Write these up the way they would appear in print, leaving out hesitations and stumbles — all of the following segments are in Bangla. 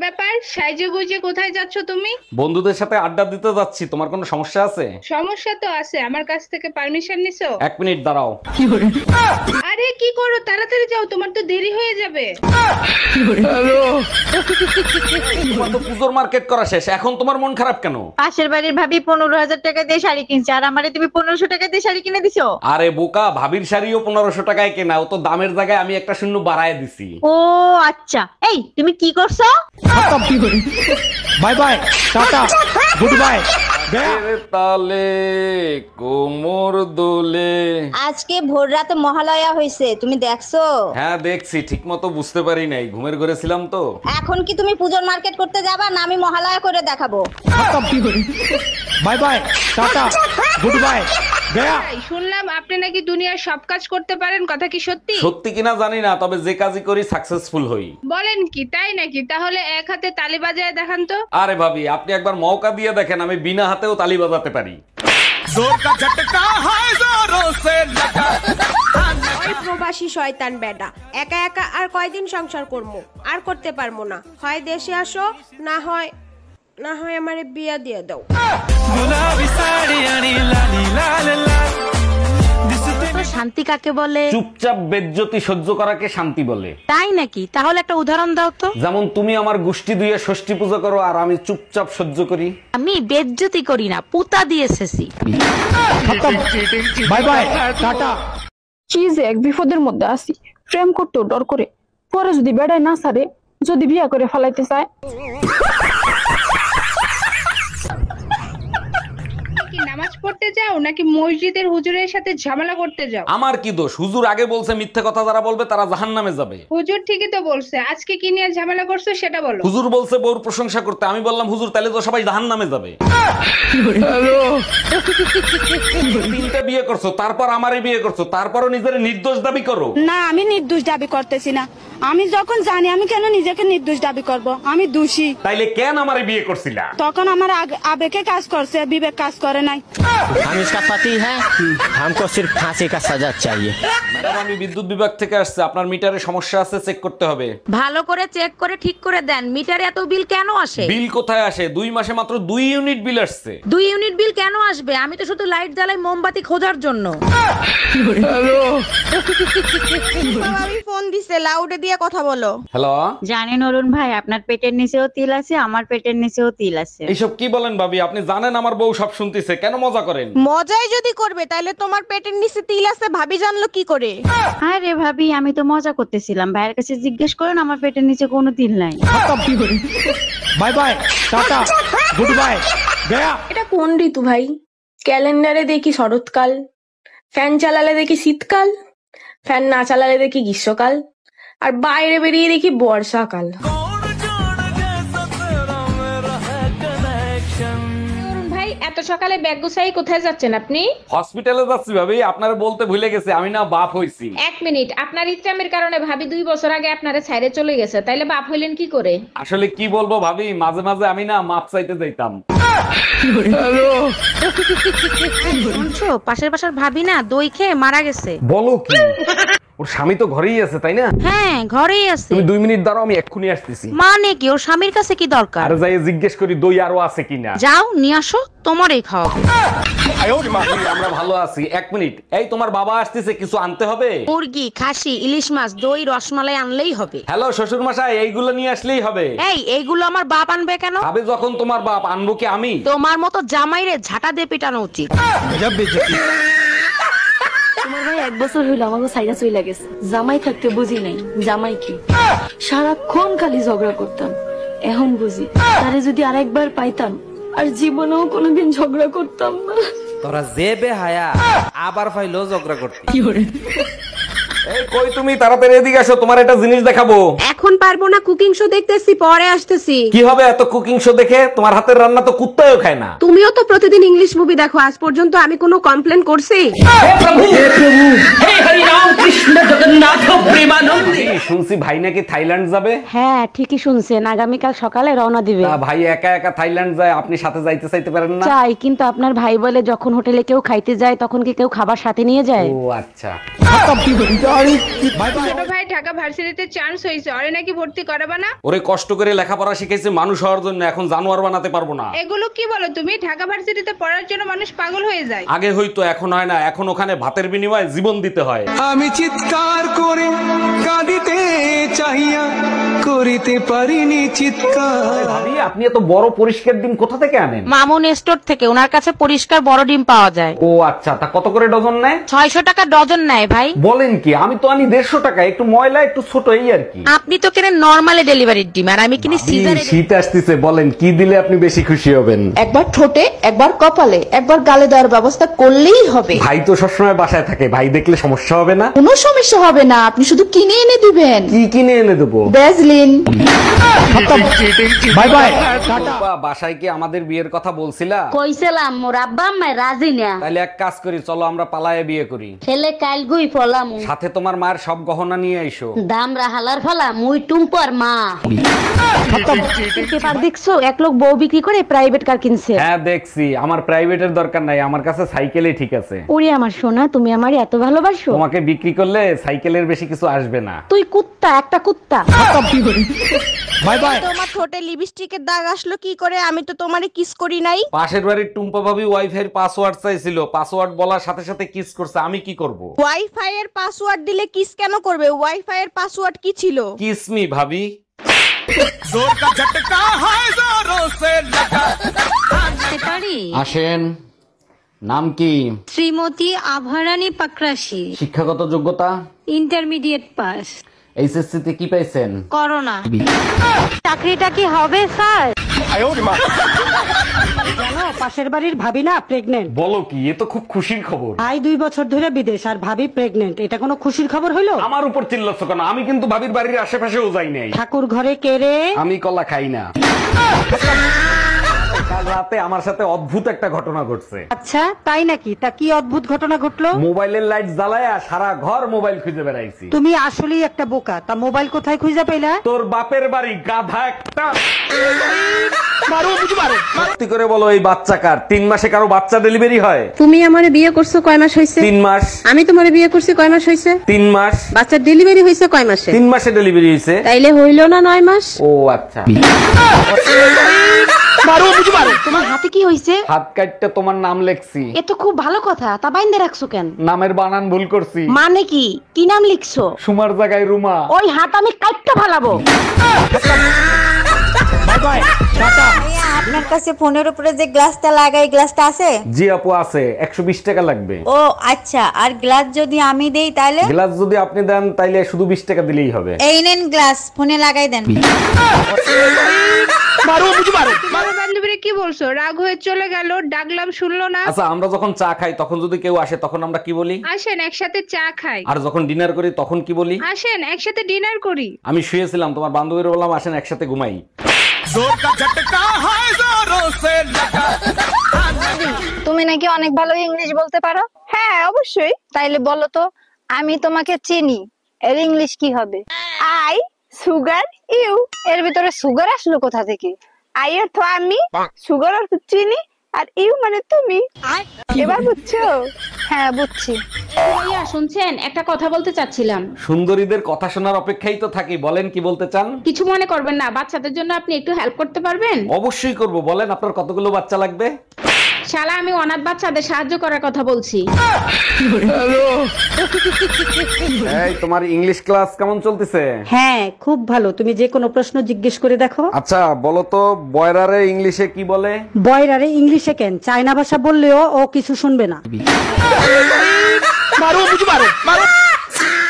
ব্যাপার, সাইজে গুজে কোথায় যাচ্ছ তুমি? বন্ধুদের সাথে আড্ডা দিতে যাচ্ছি। তোমার কোনো সমস্যা আছে? সমস্যা তো আছে, আমার কাছ থেকে পারমিশন নিছো? 1 মিনিট দাঁড়াও। আরে কি করো, তাড়াতাড়ি যাও, তোমার তো দেরি হয়ে যাবে। তোমার তো পুজোর মার্কেট করা শেষ, এখন তোমার মন খারাপ কেন? পাশের বাড়ির ভাবি 15,000 টাকা দিয়ে শাড়ি কিনছে, আর আমারে তুমি 1500 টাকা দিয়ে শাড়ি কিনে দিছো। আরে বোকা, ভাবির শাড়িও 1500 টাকায় কেনা, ও তো দামের জায়গায় আমি একটা শূন্য বাড়ায় দিছি। ও আচ্ছা, এই তুমি কি করছো? Bye bye, tata, good bye. তালে কোমর দোলে। আজকে ভোর রাতে মহালয়া হয়েছে, তুমি দেখছো? হ্যাঁ দেখছি, ঠিক মতো বুঝতে পারি নাই, ঘুমের ঘরে ছিলাম তো। এখন কি তুমি পুজোর মার্কেট করতে যাবা, না আমি মহালয়া করে দেখাবো? Bye bye, tata, good bye, Gaya. এই, শুনলাম আপনি নাকি দুনিয়ার সব কাজ করতে পারেন, কথা কি সত্যি? সত্যি কিনা জানি না, তবে যে কাজই করি সাকসেসফুল হই। বলেন কি, তাই নাকি? তাহলে এক হাতে তালি বাজায় দেখান তো। আরে ভাবি, আপনি একবার মৌকা দিয়ে দেখেন, আমি বিনা হাতেও তালি বাজাতে পারি। ওই প্রবাসী শয়তান বেডা একা একা আর কয়দিন সংসার করবো, আর করতে পারবো না। হয় দেশে আসো, না হয় আমারে বিয়া দিয়ে দাও। তো শান্তি কাকে বলে? চুপচাপ বেজ্জতি সহ্য করাকে শান্তি বলে। তাই নাকি? তাহলে একটা উদাহরণ দাও তো। যেমন তুমি আমার গোষ্ঠী দিয়ে ষষ্ঠী পূজা করো, আর আমি চুপচাপ সহ্য করি। আমি বেজ্জতি করি না, পুতা দিয়ে এসেছি। Bye bye, tata. কি যে এক বিপদের মধ্যে আছি, প্রেম করতেও ডর করে, পরে যদি বেড়ায় না সারে, যদি বিয়া করে ফেলাইতে চায়। কি নামাজ পড়তে যাও নাকি মসজিদের হুজুরের সাথে ঝামেলা করতে যাও? আমার কি দোষ? হুজুর আগে বলছে মিথ্যে কথা যারা বলবে তারা জাহান্নামে যাবে। হুজুর ঠিকই তো বলছে, আজকে কি নিয়ে ঝামেলা করছো সেটা বলো। হুজুর বলছে বউর প্রশংসা করতে, আমি বললাম হুজুর তাহলে তো সবাই জাহান্নামে যাবে। তিনটা বিয়ে করছো, তারপর আমারই বিয়ে করছো, তারপরও নিজের নির্দোষ দাবি করো। না, আমি নির্দোষ দাবি করতেছি না। আমি যখন জানি, আমি কেন নিজেকে নির্দোষ দাবি করব? আমি দোষী। তাইলে কেন আমারে বিয়ে করছিলা? তখন আমার আবেগে কাজ করছে, বিবেক কাজ করে নাই। हम इसका पति है, हमको सिर्फ फांसी का सजा चाहिए। ম্যাডাম, আমি বিদ্যুৎ বিভাগ থেকে আসছে, আপনার মিটারে সমস্যা আছে, চেক করতে হবে। ভালো করে চেক করে ঠিক করে দেন। মিটারে এত বিল কেন আসে? বিল কোথায় আসে? 2 মাসে মাত্র 2 ইউনিট বিল আসছে। 2 ইউনিট বিল কেন আসবে? আমি তো শুধু লাইট জ্বালাই মোমবাতি খোঁজার জন্য। আমি ফোন দিছে, লাউডে দিয়ে কথা বলো। হ্যালো, জানেন অরুণ ভাই, আপনার পেটের নিচেও তিল আছে, আমার পেটের নিচেও তিল আছে। এইসব কি বলেন ভাবি? আপনি জানেন আমার বউ সব শুনতেছে, কেন মজা করেন? মজাই যদি করবে তাহলে তোমার পেটের নিচে তিল আছে ভাবি জানলো কি করে? আরে ভাবি, আমি তো মজা করতেছিলাম। ভাইয়ের কাছে জিজ্ঞেস করেন, আমার পেটের নিচে কোনো তিল নাই। Bye bye, tata, good bye, Gaya. এটা কোন ঋতু ভাই? ক্যালেন্ডারে দেখি শরৎকাল, ফ্যান চালালে দেখি শীতকাল, ফ্যান না চালালে দেখি গ্রীষ্মকাল, আর বাইরে বেরিয়ে দেখি বর্ষাকাল। ভাই, এত সকালে ব্যাগ গুছাই কোথায় যাচ্ছেন আপনি? হসপিটালে যাচ্ছি ভাবি, আপনার বলতে ভুলে গেছে, আমি না বাপ হইছি। 1 মিনিট, আপনার ইচ্ছামের কারণে ভাবি 2 বছর আগে আপনারে ছাইরে চলে গেছে, তাইলে বাপ হইলেন কি করে? আসলে কি বলবো ভাবি, মাঝে মাঝে আমি না মাপ চাইতে যাইতাম। শুনছো, পাশের বাসার ভাবি না দই খেয়ে মারা গেছে। বলো কি? ওর স্বামী তো ঘরেই আছে, তাই না? হ্যাঁ, ঘরেই আছে। তুমি 2 মিনিট দাঁড়াও, আমি এক্ষুনি আসতেছি। মানে কি, ওর স্বামীর কাছে কি দরকার? আরে যাই জিজ্ঞেস করি দই আরো আছে কিনা। যাও নিয়ে আসো, তোমারই খাওয়াবো। আমরা ভালো আছি। 1 মিনিট, এই তোমার বাবা আসতেছে, কিছু আনতে হবে? মুরগি, খাসি, ইলিশ মাছ, দই, রসমালাই আনলেই হবে। হ্যালো শ্বশুর মশাই, এইগুলো নিয়ে আসলেই হবে। এই, এইগুলো আমার বাপ আনবে কেন? আবে যখন তোমার বাপ, আনবো কি আমি? তোমার মতো জামাইরে ঝাঁটা দিয়ে পিটানো উচিত। তোমার ভাই 1 বছর হইলো আমাকে সাইরা চইলা গেছে। জামাই থাকতে বুঝি নাই জামাই কি, সারাক্ষণ খালি ঝগড়া করতাম। এখন বুঝি, তারে যদি আরেকবার পাইতাম আর জীবনেও কোনোদিন ঝগড়া করতাম না। তোরা যে বেহায়া আবার ফাইলো ঝগড়া করতে। এই কই তুমি, তাড়াতাড়ি এদিকে আসো, তোমার একটা জিনিস দেখাবো। এখন পারবো না, কুকিং শো দেখতেছি, পরে আসতেছি। কি হবে এত কুকিং শো দেখে? তোমার হাতের রান্না তো কুত্তাও খায় না। তুমিও তো প্রতিদিন ইংলিশ মুভি দেখো, আজ পর্যন্ত আমি কোনো কমপ্লেন করছি? এই, শুনছি ভাই নাকি থাইল্যান্ড যাবে। হ্যাঁ, ঠিকই শুনছেন, আগামীকাল সকালে রওনা দিবে। তা ভাই একা একা থাইল্যান্ড যায়, আপনি সাথে যাইতে চাইতে পারেন না? চাই, কিন্তু আপনার ভাই বলে যখন হোটেলে কেউ খাইতে যায় তখন কি কেউ খাবার সাথে নিয়ে যায়? ও আচ্ছা। बाय बाय ছোট ভাই ঢাকা ভার্সিটিতে চান্স হইছে, ওরে নাকি ভর্তি করাবা না? ওরে কষ্ট করে লেখাপড়া শিখাইছে মানুষ হওয়ার জন্য, এখন জানোয়ার বানাতে পারবো না। এগুলো কি বলো তুমি? ঢাকা ভার্সিটিতে পড়ার জন্য মানুষ পাগল হয়ে যায়। আগে হয়তো, এখন হয় না। এখন ওখানে ভাতের বিনিময়ে জীবন দিতে হয়। আমি চিৎকার করে কাঁদিতে চাহিয়া করিতে পারিনি চিৎকার। ভাবি, আপনি এত বড় পরিষ্কার ডিম কোথা থেকে আনেন? মামুন স্টোর থেকে, ওনার কাছে পরিষ্কার বড় ডিম পাওয়া যায়। ও আচ্ছা, তা কত করে ডজন নেয়? 600 টাকা ডজন নেয় ভাই। বলেন কি? আমি তো আনি 150 টাকা, একটু ময়লা একটু ছোট এই আর কি। আপনি তো কেনেন নরমালি ডেলিভারির ডিম, আর আমি কিনি সিজারে। শীত আসতেছে, বলেন কি দিলে আপনি বেশি খুশি হবেন? একবার ঠোঁটে, একবার কপালে, একবার গালে দেওয়ার ব্যবস্থা করলেই হবে। ভাই তো সবসময় বাসায় থাকে, ভাই দেখলে সমস্যা হবে না? কোনো সমস্যা হবে না, আপনি শুধু কিনে এনে দিবেন। কি কিনে এনে দেবো? ভ্যাসলিন। Bye bye tata. বাসায় কি আমাদের বিয়ের কথা বলছিলা? কইছিলাম মোর আব্বা আম্মা রাজি না। তাহলে এক কাজ করি, চলো আমরা পালায়ে বিয়ে করি। ছেলে কাল গুই ফলাম, সাথে তোমার মায়ের সব গহনা নিয়ে আইসো। দাম রাহালার ফলা মুই টুম্পর মা। পেপার দেখছো, এক লোক বউ বিক্রি করে প্রাইভেট কার কিনছে। হ্যাঁ দেখছি, আমার প্রাইভেটের দরকার নাই, আমার কাছে সাইকেলই ঠিক আছে। ওরে আমার সোনা, তুমি আমার এত ভালোবাসো। তোমাকে বিক্রি করলে সাইকেলের বেশি কিছু আসবে না। তুই কুত্তা, একটা কুত্তা। Bye bye. তোমার ঠোঁটে লিপস্টিকের দাগ আসলো কি করে? আমি তো তোমারে কিস করি নাই। পাশের বাড়ির টুম্পা ভাবি ওয়াইফাই এর পাসওয়ার্ড চাইছিল, পাসওয়ার্ড বলার সাথে সাথে কিস করছে, আমি কি করব? ওয়াইফাই এর পাসওয়ার্ড দিলে কিস কেন করবে? ওয়াইফাই এর পাসওয়ার্ড কি ছিল? কিস মি ভাবি। আসেন, নাম কি? শ্রীমতী আভারানী পাকরাশি, শিক্ষাগত যোগ্যতা? Intermediate pass. এইচএসসি তে কি পাইছেন? করোনা। চাকরিটা কি হবে স্যার? জানো, পাশের বাড়ির ভাবি না প্রেগনেন্ট। বলো কি? এ তো খুব খুশির খবর। ভাই 2 বছর ধরে বিদেশ, আর ভাবি প্রেগনেন্ট। এটা কোনো খুশির খবর হইলো? আমার উপর চিল্লাচ্ছ কেন? আমি কিন্তু ভাবির বাড়ির আশেপাশেও যাই নাই। ঠাকুর ঘরে কে রে? আমি কলা খাই না। কাল রাতে আমার সাথে অদ্ভুত একটা ঘটনা ঘটছে। আচ্ছা তাই নাকি? তা কি অদ্ভুত ঘটনা ঘটলো? মোবাইলের লাইট জ্বালায়া সারা ঘর মোবাইল খুঁজে বেড়াইছি। তুমি আসলেই একটা বোকা। তা মোবাইল কোথায় খুঁজে পেলা? তোর বাপের বাড়ি, গাধা একটা। সত্যি করে বলো, এই বাচ্চা কার? 3 মাসে কারো বাচ্চা ডেলিভারি হয়? তুমি আমারে বিয়ে করছো কয় মাস হইছে? 3 মাস। আমি তোমারে বিয়ে করছি কয় মাস হইছে? 3 মাস। বাচ্চার ডেলিভারি হইছে কয় মাসে? 3 মাসে ডেলিভারি হয়েছে। তাইলে হইল না 9 মাস? ও আচ্ছা। তোমার হাতে কি হইছে? হাত কাটতে তোমার নাম লেখছি। এ তো খুব ভালো কথা। তা বাইন্দে রাখছো কেন? নামের বানান ভুল করছি। মানে কি? কি নাম লিখছো? সুমার জায়গায় রুমা। ওই হাত আমি কাটতে ফালাবো। Bye bye Tata. আপনার কাছে ফোনের উপরে যে গ্লাসটা লাগাই, গ্লাসটা আছে? জি আপু আছে, 120 টাকা লাগবে। ও আচ্ছা, আর গ্লাস যদি আমি দেই তাহলে? গ্লাস যদি আপনি দেন তাইলে শুধু 20 টাকা দিলেই হবে। এই নেন গ্লাস, ফোনে লাগাই দেন। বড় বান্ধবীরে কি বলছো? রাগ হয়ে চলে গেল, ডাকলাম শুনলো না। আচ্ছা, আমরা যখন চা খাই তখন যদি কেউ আসে তখন আমরা কি বলি? আসেন একসাথে চা খাই। আর যখন ডিনার করি তখন কি বলি? আসেন একসাথে ডিনার করি। আমি শুয়েছিলাম, তোমার বান্ধবীর বললাম আসেন একসাথে ঘুমাই। তুমি নাকি অনেক ভালো ইংলিশ বলতে পারো? হ্যাঁ অবশ্যই। তাইলে বলো তো, আমি তোমাকে চিনি এর ইংলিশ কি হবে? I sugar you. এর ভিতরে সুগার আসলো কোথা থেকে? আই অর্থ আমি, সুগার অর্থ চিনি, আর ইউ মানে তুমি। এবার বুঝছো? হ্যাঁ বুঝছি। ভাইয়া শুনছেন, একটা কথা বলতে চাচ্ছিলাম। সুন্দরীদের কথা শোনার অপেক্ষাই তো থাকি, বলেন কি বলতে চান? কিছু মনে করবেন না, বাচ্চাদের জন্য আপনি একটু হেল্প করতে পারবেন? অবশ্যই করব, বলেন আপনার কতগুলো বাচ্চা লাগবে? শালা, আমি অনাথ বাচ্চাদের সাহায্য করার কথা বলছি। এই, তোমার ইংলিশ ক্লাস কেমন চলতেছে? হ্যাঁ খুব ভালো। তুমি যে কোনো প্রশ্ন জিজ্ঞেস করে দেখো। আচ্ছা বলো তো, বয়রারে ইংলিশে কি বলে? বয়রারে ইংলিশে কেন? চায়না ভাষা বললেও ও কিছু শুনবে না।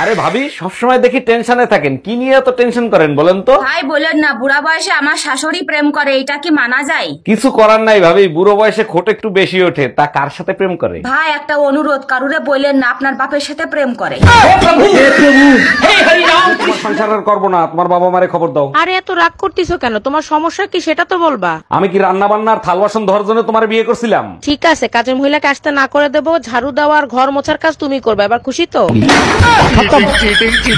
আরে ভাবি, সবসময় দেখি টেনশনে থাকেন, কি নিয়ে এত টেনশন করেন বলেন তো? ভাই বলেন না, বুড়া বয়সে আমার শাশুড়ি প্রেম করে, এটা কি মানা যায়? কিছু করার নাই ভাবি, বুড়ো বয়সে খোট একটু বেশি ওঠে। তা কার সাথে প্রেম করে? ভাই একটা অনুরোধ, কারুরে বললেন না আপনার বাপের সাথে প্রেম করে। তোমার সংসার আর করবো না, তোমার বাবা মারে খবর দাও। আরে এত রাগ করতেছো কেন? তোমার সমস্যা কি সেটা তো বলবা। আমি কি রান্না বান্নার থাল বাসন ধরার জন্য তোমার বিয়ে করছিলাম? ঠিক আছে, কাজের মহিলাকে আসতে না করে দেবো, ঝাড়ু দেওয়া আর ঘর মোছার কাজ তুমি করবে। এবার খুশি তো?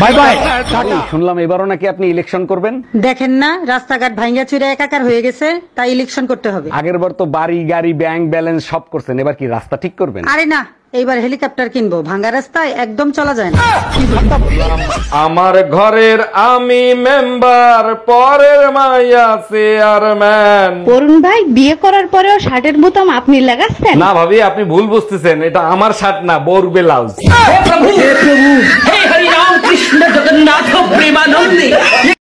बाय बाय ভাবি, শুনলাম এবারও নাকি আপনি ইলেকশন করবেন। দেখেন না রাস্তাঘাট ভাঙ্গা চুরে একাকার হয়ে গেছে, তাই ইলেকশন করতে হবে। আগের বার তো বাড়ি গাড়ি ব্যাংক ব্যালেন্স সব করছেন, এবার কি রাস্তা ঠিক করবেন? আরে না, এইবার হেলিকপ্টার কিনবো, ভাঙা রাস্তায় একদম চলা যায় না। আমার ঘরের আমি মেম্বার, পরের মাইয়া চেয়ারম্যান। অরুণ ভাই, বিয়ে করার পরেও শার্টের বোতাম আপনি লাগাচ্ছেন? না ভাবি, আপনি ভুল বুঝতেছেন, এটা আমার শার্ট না, বোর ব্লাউজ। हे हरि राम कृष्ण जगन्नाथ प्रेमानंदी